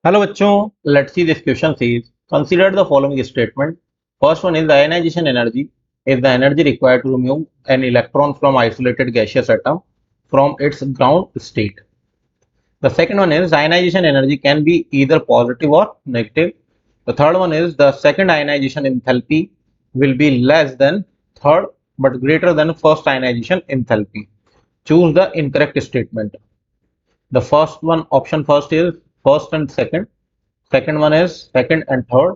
Hello बच्चों, let's see this question says consider the following statement. First one is the ionization energy is the energy required to remove an electron from isolated gaseous atom from its ground state. The second one is ionization energy can be either positive or negative. The third one is the second ionization enthalpy will be less than third but greater than first ionization enthalpy. Choose the incorrect statement. The first one, option first is first and second. Second one is second and third.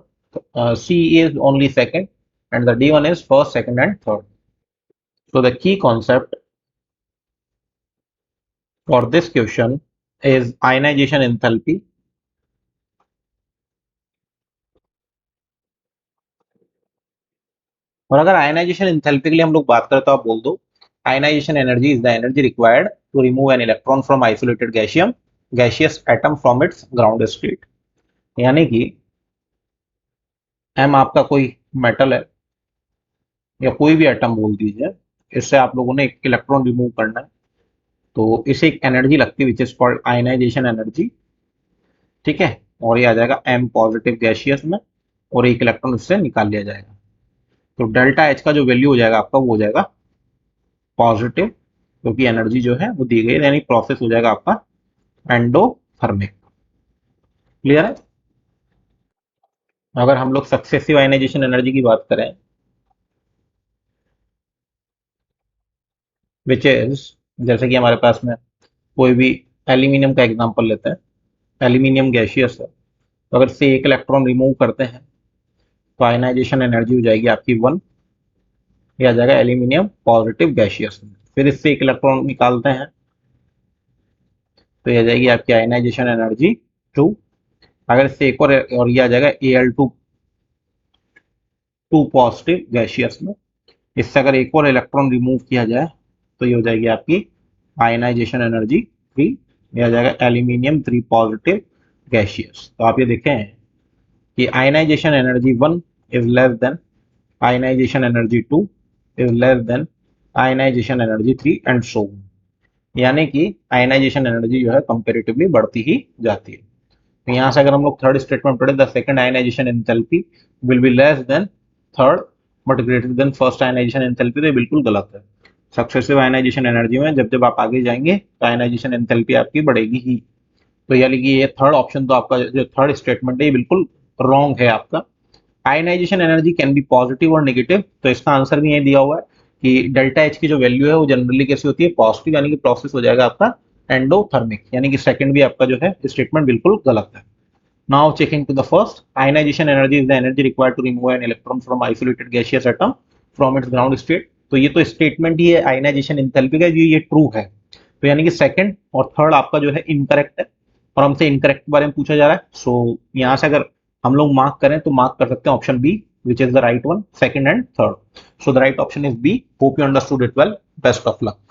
C is only second, and the D one is first, second, and third. So the key concept for this question is ionization enthalpy. और अगर ionization enthalpy के लिए हम लोग बात करें तो आप बोल दो ionization energy is the energy required to remove an electron from isolated gaseous atom from its ground state. यानी कि एम आपका कोई मेटल है या कोई भी एटम बोल दीजिए, इससे आप लोगों ने एक इलेक्ट्रॉन रिमूव करना है, तो इसे एक एनर्जी लगती है which is called ionization energy. ठीक है, और ये आ जाएगा एम पॉजिटिव गैसियस में और एक इलेक्ट्रॉन इससे निकाल लिया जाएगा। तो डेल्टा एच का जो वैल्यू हो जाएगा आपका वो हो जाएगा पॉजिटिव, क्योंकि एनर्जी जो है वो दी गई है, यानी प्रोसेस हो जाएगा आपका एंडोथर्मिक। क्लियर है। अगर हम लोग सक्सेसिव आयनाइजेशन एनर्जी की बात करें विच इज, जैसे कि हमारे पास में कोई भी एल्यूमिनियम का एग्जांपल लेते हैं, एल्यूमिनियम गैसियस है, तो अगर से एक इलेक्ट्रॉन रिमूव करते हैं तो आयनाइजेशन एनर्जी हो जाएगी आपकी 1, ये आ जाएगा एल्यूमिनियम पॉजिटिव गैसियस में। फिर इससे एक इलेक्ट्रॉन निकालते हैं तो ये आ जाएगी आपकी आयनाइजेशन एनर्जी 2। अगर इससे एक और ये आ जाएगा Al2 2 पॉजिटिव गैसियस में। इससे अगर एक और इलेक्ट्रॉन रिमूव किया जाए तो ये हो जाएगी आपकी आयनाइजेशन एनर्जी 3, ये आ जाएगा एल्यूमिनियम 3 पॉजिटिव गैसियस। तो आप ये देखें कि ionization energy 1 is less than ionization energy 2 is less than ionization energy 3 and so on. यानी कि आयनाइजेशन एनर्जी जो है कंपैरेटिवली बढ़ती ही जाती है। तो यहाँ से अगर हम लोग थर्ड स्टेटमेंट पढ़े, the second ionization enthalpy will be less than third but greater than first ionization enthalpy, तो ये बिल्कुल गलत है। सक्सेसिव आयनाइजेशन एनर्जी में जब जब आप आगे जाएंगे तो आयनाइजेशन एंथैल्पी आपकी बढ़ेगी ही। तो यानी कि ये थर्ड ऑप्शन, तो आपका जो थर्ड स्टेटमेंट है ये बिल्कुल रॉन्ग है आपका। Ionization energy can be positive और नेगेटिव, तो इसका आंसर भी यही दिया हुआ है कि डेल्टा एच की जो वैल्यू है वो जनरली कैसी होती है, पॉजिटिव, यानी कि प्रोसेस हो जाएगा आपका एंडोथर्मिक, यानी कि सेकंड भी आपका जो है स्टेटमेंट बिल्कुल गलत है। Now checking to the first, ionization energy is the energy required to remove an electron from isolated gaseous atom from its ground state। तो ये तो स्टेटमेंट ही है आयनाइजेशन एंथैल्पी का, ये ट्रू है। तो यानी कि सेकंड और थर्ड आपका जो है इनकरेक्ट है और हमसे इनकरेक्ट के बारे में पूछा जा रहा है। सो यहाँ से अगर हम लोग मार्क करें तो मार्क कर सकते हैं option B which is the right one, second and third. So the right option is B. Hope you understood it well. Best of luck.